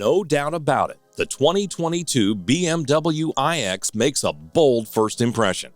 no doubt about it, the 2022 BMW iX makes a bold first impression.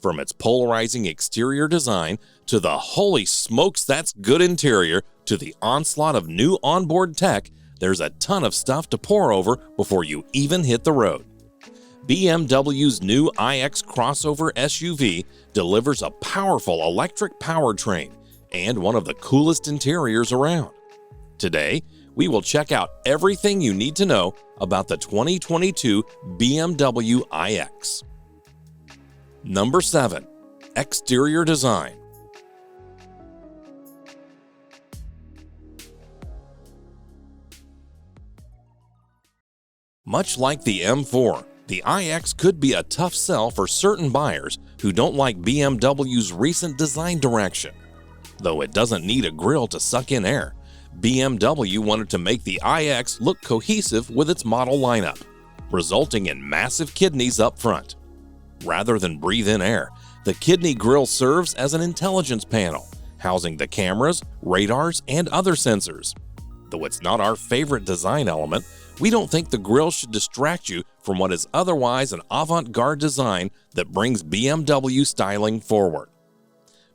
From its polarizing exterior design to the holy smokes that's good interior to the onslaught of new onboard tech, there's a ton of stuff to pore over before you even hit the road. BMW's new iX crossover SUV delivers a powerful electric powertrain and one of the coolest interiors around. Today, we will check out everything you need to know about the 2022 BMW iX. Number 7. Exterior design. Much like the M4, the iX could be a tough sell for certain buyers who don't like BMW's recent design direction. Though it doesn't need a grille to suck in air, BMW wanted to make the iX look cohesive with its model lineup, resulting in massive kidneys up front. Rather than breathe in air, the kidney grille serves as an intelligence panel, housing the cameras, radars, and other sensors. Though it's not our favorite design element, we don't think the grille should distract you from what is otherwise an avant-garde design that brings BMW styling forward.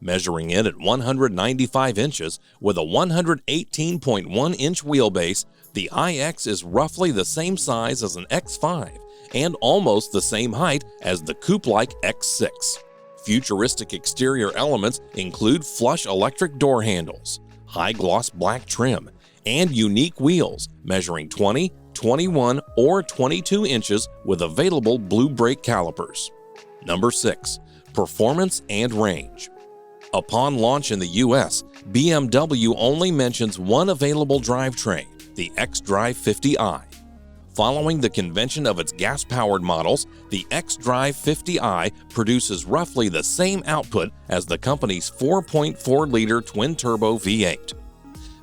Measuring in at 195 inches with a 118.1-inch wheelbase, the iX is roughly the same size as an X5 and almost the same height as the coupe-like X6. Futuristic exterior elements include flush electric door handles, high-gloss black trim, and unique wheels measuring 20, 21, or 22 inches with available blue brake calipers. Number 6. Performance and range. Upon launch in the US, BMW only mentions one available drivetrain, the xDrive 50i. Following the convention of its gas-powered models, the xDrive 50i produces roughly the same output as the company's 4.4-liter twin-turbo V8.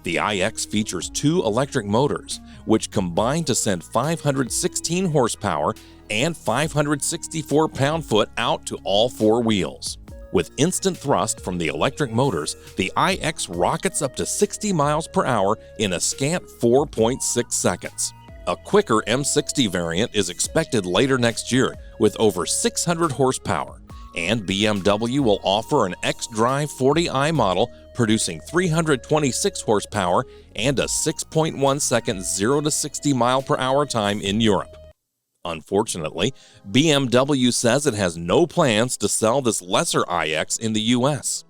The iX features two electric motors, which combine to send 516 horsepower and 564 pound-foot out to all four wheels. With instant thrust from the electric motors, the iX rockets up to 60 miles per hour in a scant 4.6 seconds. A quicker M60 variant is expected later next year with over 600 horsepower, and BMW will offer an xDrive 40i model producing 326 horsepower and a 6.1-second 0 to 60 mile per hour time in Europe. Unfortunately, BMW says it has no plans to sell this lesser iX in the US.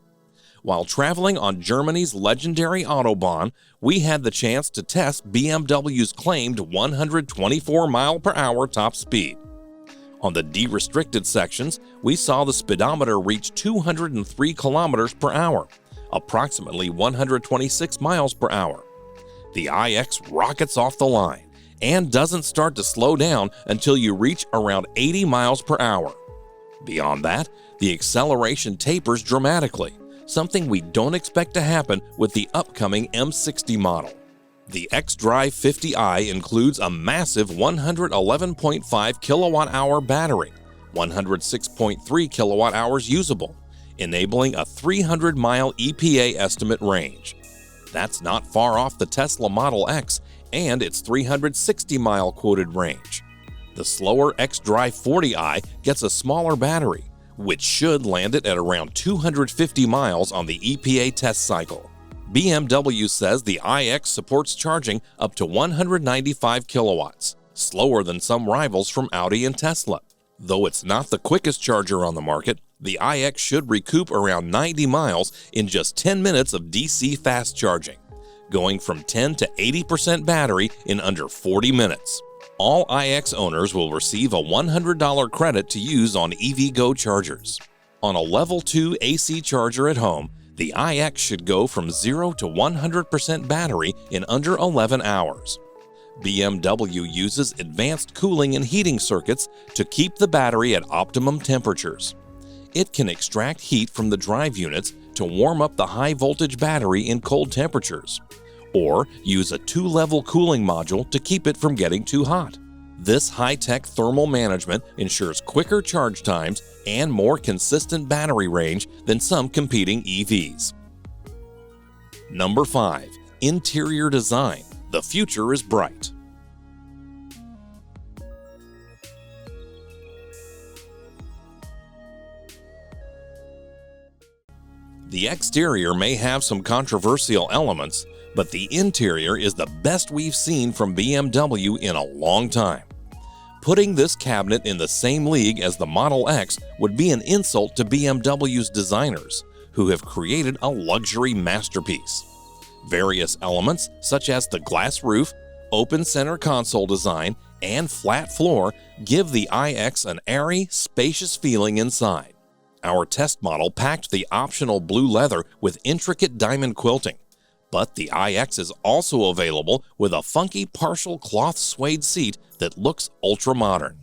While traveling on Germany's legendary Autobahn, we had the chance to test BMW's claimed 124 mile per hour top speed. On the de-restricted sections, we saw the speedometer reach 203 kilometers per hour, approximately 126 miles per hour. The iX rockets off the line and doesn't start to slow down until you reach around 80 miles per hour. Beyond that, the acceleration tapers dramatically, something we don't expect to happen with the upcoming M60 model. The xDrive 50i includes a massive 111.5 kilowatt-hour battery, 106.3 kilowatt-hours usable, enabling a 300-mile EPA estimate range. That's not far off the Tesla Model X and its 360-mile quoted range. The slower xDrive 40i gets a smaller battery, which should land it at around 250 miles on the EPA test cycle. BMW says the iX supports charging up to 195 kilowatts, slower than some rivals from Audi and Tesla. Though it's not the quickest charger on the market, the iX should recoup around 90 miles in just 10 minutes of DC fast charging, going from 10 to 80% battery in under 40 minutes. All iX owners will receive a $100 credit to use on EVgo chargers. On a Level 2 AC charger at home, the iX should go from 0 to 100% battery in under 11 hours. BMW uses advanced cooling and heating circuits to keep the battery at optimum temperatures. It can extract heat from the drive units to warm up the high-voltage battery in cold temperatures, or use a 2-level cooling module to keep it from getting too hot. This high-tech thermal management ensures quicker charge times and more consistent battery range than some competing EVs. Number 5. Interior design. The future is bright. The exterior may have some controversial elements, but the interior is the best we've seen from BMW in a long time. Putting this cabinet in the same league as the Model X would be an insult to BMW's designers, who have created a luxury masterpiece. Various elements, such as the glass roof, open center console design, and flat floor, give the iX an airy, spacious feeling inside. Our test model packed the optional blue leather with intricate diamond quilting, but the iX is also available with a funky partial cloth suede seat that looks ultra-modern.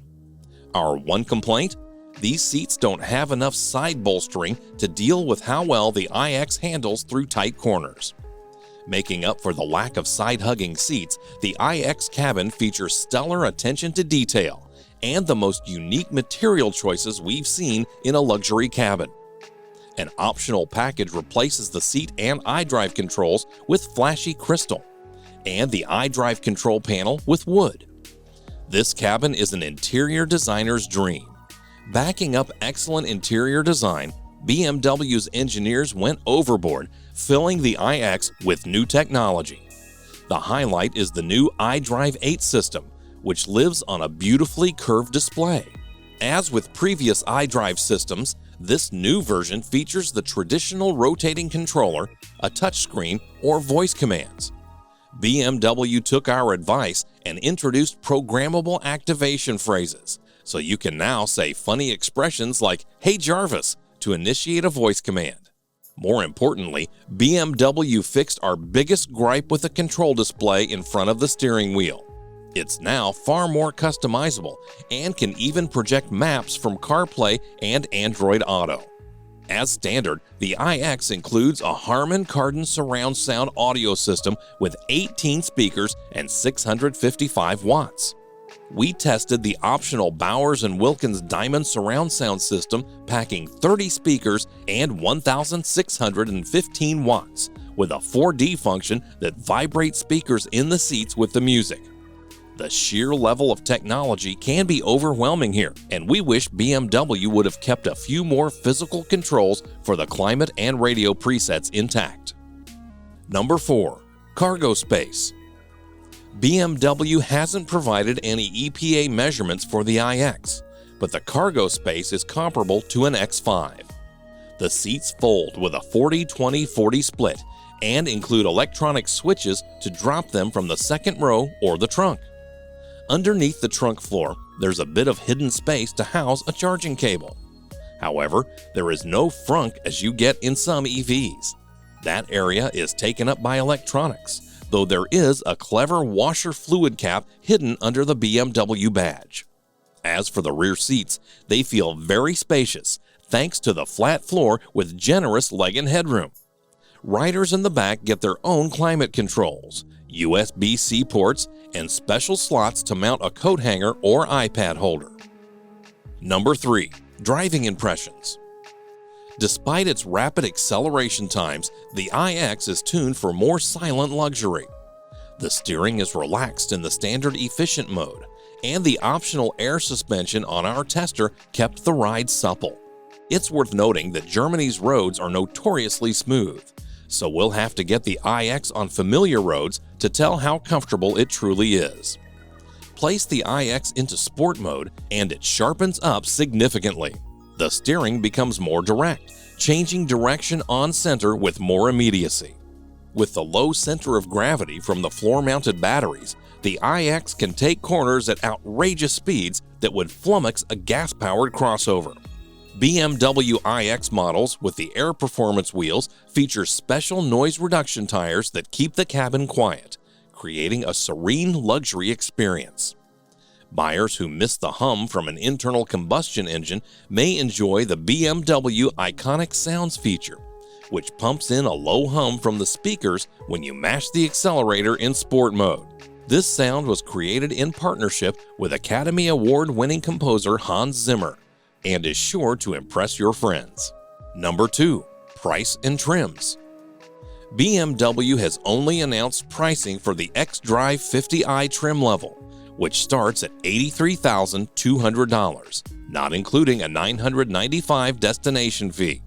Our one complaint? These seats don't have enough side bolstering to deal with how well the iX handles through tight corners. Making up for the lack of side-hugging seats, the iX cabin features stellar attention to detail and the most unique material choices we've seen in a luxury cabin. An optional package replaces the seat and iDrive controls with flashy crystal, and the iDrive control panel with wood. This cabin is an interior designer's dream. Backing up excellent interior design, BMW's engineers went overboard, filling the iX with new technology. The highlight is the new iDrive 8 system, which lives on a beautifully curved display. As with previous iDrive systems, this new version features the traditional rotating controller, a touchscreen, or voice commands. BMW took our advice and introduced programmable activation phrases, so you can now say funny expressions like, "Hey Jarvis," to initiate a voice command. More importantly, BMW fixed our biggest gripe with the control display in front of the steering wheel. It's now far more customizable and can even project maps from CarPlay and Android Auto. As standard, the iX includes a Harman Kardon surround sound audio system with 18 speakers and 655 watts. We tested the optional Bowers & Wilkins Diamond surround sound system packing 30 speakers and 1,615 watts with a 4D function that vibrates speakers in the seats with the music. The sheer level of technology can be overwhelming here, and we wish BMW would have kept a few more physical controls for the climate and radio presets intact. Number 4. Cargo space. BMW hasn't provided any EPA measurements for the iX, but the cargo space is comparable to an X5. The seats fold with a 40-20-40 split and include electronic switches to drop them from the second row or the trunk. Underneath the trunk floor, there's a bit of hidden space to house a charging cable. However, there is no frunk as you get in some EVs. That area is taken up by electronics, though there is a clever washer fluid cap hidden under the BMW badge. As for the rear seats, they feel very spacious thanks to the flat floor with generous leg and headroom. Riders in the back get their own climate controls, USB-C ports, and special slots to mount a coat hanger or iPad holder. Number 3. Driving impressions. Despite its rapid acceleration times, the iX is tuned for more silent luxury. The steering is relaxed in the standard efficient mode, and the optional air suspension on our tester kept the ride supple. It's worth noting that Germany's roads are notoriously smooth, so we'll have to get the iX on familiar roads to tell how comfortable it truly is. Place the iX into sport mode and it sharpens up significantly. The steering becomes more direct, changing direction on center with more immediacy. With the low center of gravity from the floor-mounted batteries, the iX can take corners at outrageous speeds that would flummox a gas-powered crossover. BMW iX models with the Air Performance wheels feature special noise reduction tires that keep the cabin quiet, creating a serene luxury experience. Buyers who miss the hum from an internal combustion engine may enjoy the BMW Iconic Sounds feature, which pumps in a low hum from the speakers when you mash the accelerator in sport mode. This sound was created in partnership with Academy Award-winning composer Hans Zimmer and is sure to impress your friends. Number 2. Price and trims. BMW has only announced pricing for the xDrive 50i trim level, which starts at $83,200, not including a $995 destination fee.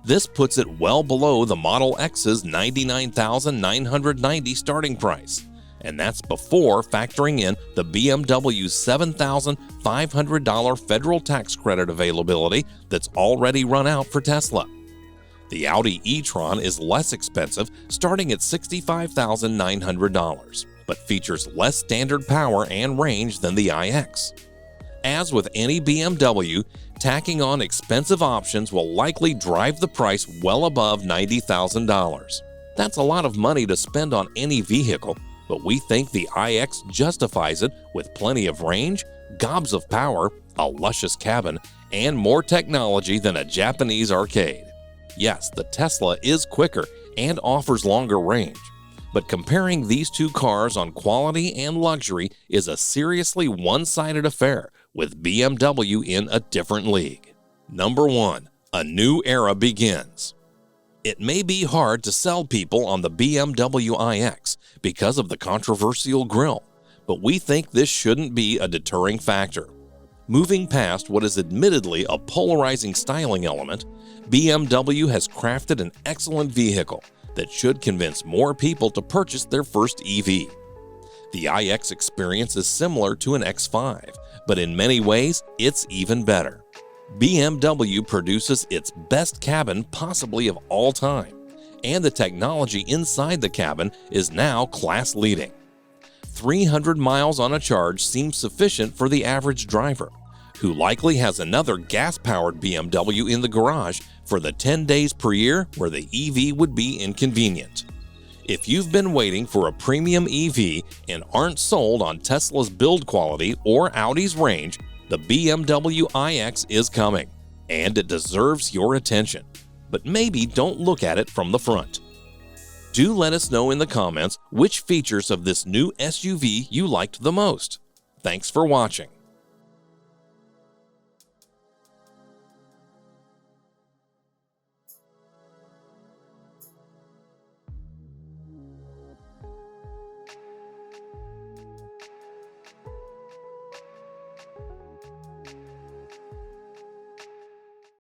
This puts it well below the Model X's $99,990 starting price, and that's before factoring in the BMW's $7,500 federal tax credit availability that's already run out for Tesla. The Audi e-tron is less expensive, starting at $65,900, but features less standard power and range than the iX. As with any BMW, tacking on expensive options will likely drive the price well above $90,000. That's a lot of money to spend on any vehicle, but we think the iX justifies it with plenty of range, gobs of power, a luscious cabin, and more technology than a Japanese arcade. Yes, the Tesla is quicker and offers longer range, but comparing these two cars on quality and luxury is a seriously one-sided affair, with BMW in a different league. Number 1. A new era begins. It may be hard to sell people on the BMW iX because of the controversial grille, but we think this shouldn't be a deterring factor. Moving past what is admittedly a polarizing styling element, BMW has crafted an excellent vehicle that should convince more people to purchase their first EV. The iX experience is similar to an X5, but in many ways, it's even better. BMW produces its best cabin possibly of all time, and the technology inside the cabin is now class-leading. 300 miles on a charge seems sufficient for the average driver, who likely has another gas-powered BMW in the garage for the 10 days per year where the EV would be inconvenient. If you've been waiting for a premium EV and aren't sold on Tesla's build quality or Audi's range, the BMW iX is coming, and it deserves your attention. But maybe don't look at it from the front. Do let us know in the comments which features of this new SUV you liked the most. Thanks for watching.